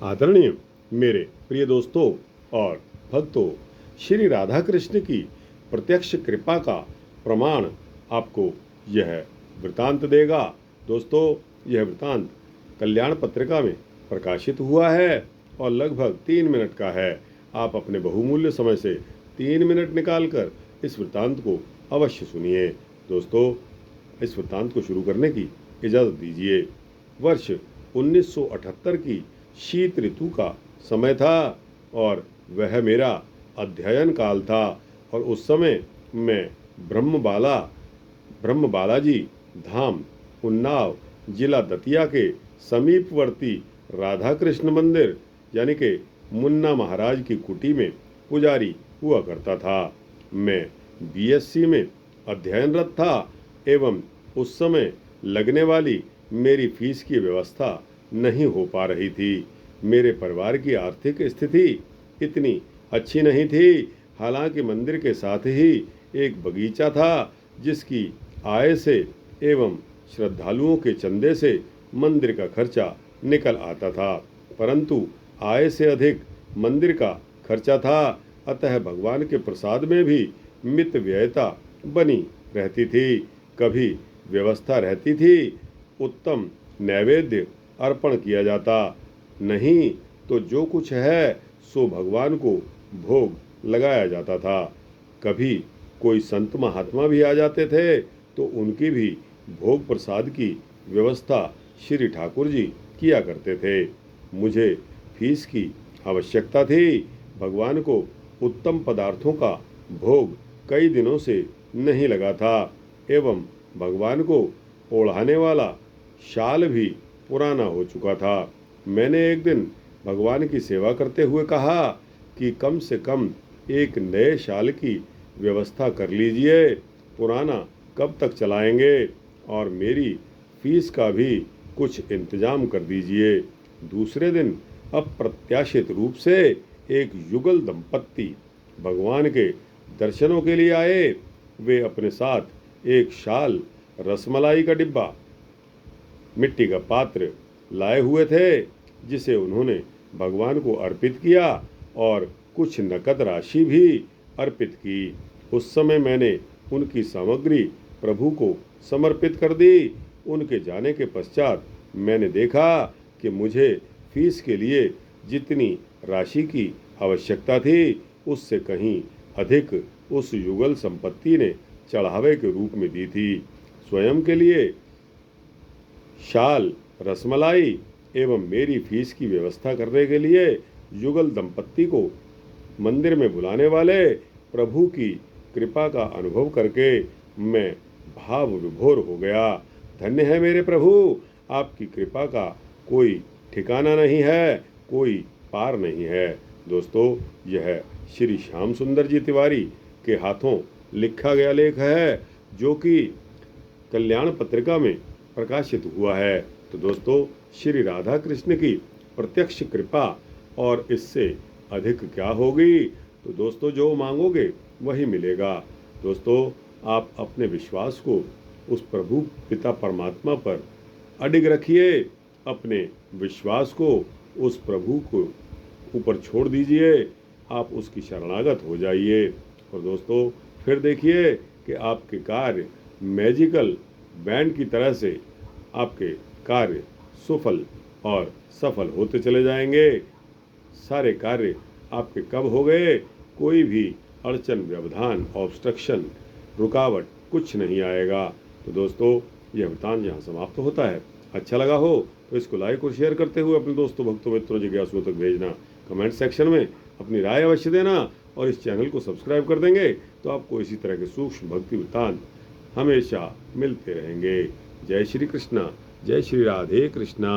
आदरणीय मेरे प्रिय दोस्तों और भक्तों, श्री राधा कृष्ण की प्रत्यक्ष कृपा का प्रमाण आपको यह वृतांत देगा। दोस्तों, यह वृतांत कल्याण पत्रिका में प्रकाशित हुआ है और लगभग 3 मिनट का है। आप अपने बहुमूल्य समय से 3 मिनट निकालकर इस वृतांत को अवश्य सुनिए। दोस्तों, इस वृतांत को शुरू करने की इजाज़त दीजिए। वर्ष 1978 की शीत ऋतु का समय था और वह मेरा अध्ययन काल था और उस समय मैं ब्रह्म बालाजी धाम, उन्नाव जिला दतिया के समीपवर्ती राधा कृष्ण मंदिर यानी कि मुन्ना महाराज की कुटी में पुजारी हुआ करता था। मैं बीएससी में अध्ययनरत था एवं उस समय लगने वाली मेरी फीस की व्यवस्था नहीं हो पा रही थी। मेरे परिवार की आर्थिक स्थिति इतनी अच्छी नहीं थी। हालांकि मंदिर के साथ ही एक बगीचा था जिसकी आय से एवं श्रद्धालुओं के चंदे से मंदिर का खर्चा निकल आता था, परंतु आय से अधिक मंदिर का खर्चा था। अतः भगवान के प्रसाद में भी मित व्ययता बनी रहती थी। कभी व्यवस्था रहती थी, उत्तम नैवेद्य अर्पण किया जाता, नहीं तो जो कुछ है सो भगवान को भोग लगाया जाता था। कभी कोई संत महात्मा भी आ जाते थे तो उनकी भी भोग प्रसाद की व्यवस्था श्री ठाकुर जी किया करते थे। मुझे फीस की आवश्यकता थी। भगवान को उत्तम पदार्थों का भोग कई दिनों से नहीं लगा था एवं भगवान को ओढ़ाने वाला शाल भी पुराना हो चुका था। मैंने एक दिन भगवान की सेवा करते हुए कहा कि कम से कम एक नए शाल की व्यवस्था कर लीजिए, पुराना कब तक चलाएंगे, और मेरी फीस का भी कुछ इंतजाम कर दीजिए। दूसरे दिन अप्रत्याशित रूप से एक युगल दंपत्ति भगवान के दर्शनों के लिए आए। वे अपने साथ एक शाल, रसमलाई का डिब्बा, मिट्टी का पात्र लाए हुए थे जिसे उन्होंने भगवान को अर्पित किया और कुछ नकद राशि भी अर्पित की। उस समय मैंने उनकी सामग्री प्रभु को समर्पित कर दी। उनके जाने के पश्चात मैंने देखा कि मुझे फीस के लिए जितनी राशि की आवश्यकता थी उससे कहीं अधिक उस युगल संपत्ति ने चढ़ावे के रूप में दी थी। स्वयं के लिए शाल, रसमलाई एवं मेरी फीस की व्यवस्था करने के लिए युगल दंपत्ति को मंदिर में बुलाने वाले प्रभु की कृपा का अनुभव करके मैं भाव विभोर हो गया। धन्य है मेरे प्रभु, आपकी कृपा का कोई ठिकाना नहीं है, कोई पार नहीं है। दोस्तों, यह श्री श्याम सुंदर जी तिवारी के हाथों लिखा गया लेख है जो कि कल्याण पत्रिका में प्रकाशित हुआ है। तो दोस्तों, श्री राधा कृष्ण की प्रत्यक्ष कृपा और इससे अधिक क्या होगी। तो दोस्तों, जो मांगोगे वही मिलेगा। दोस्तों, आप अपने विश्वास को उस प्रभु पिता परमात्मा पर अडिग रखिए। अपने विश्वास को उस प्रभु को ऊपर छोड़ दीजिए। आप उसकी शरणागत हो जाइए और दोस्तों, फिर देखिए कि आपके कार्य मैजिकल बैंड की तरह से आपके कार्य सुफल और सफल होते चले जाएंगे। सारे कार्य आपके कब हो गए, कोई भी अड़चन, व्यवधान, ऑब्स्ट्रक्शन, रुकावट कुछ नहीं आएगा। तो दोस्तों, यह वृतांत यहाँ समाप्त होता है। अच्छा लगा हो तो इसको लाइक और शेयर करते हुए अपने दोस्तों, भक्तों, मित्रों, जिज्ञासुओं तक भेजना। कमेंट सेक्शन में अपनी राय अवश्य देना और इस चैनल को सब्सक्राइब कर देंगे तो आपको इसी तरह के सूक्ष्म भक्ति वृतांत हमेशा मिलते रहेंगे। जय श्री कृष्णा, जय श्री राधे कृष्णा।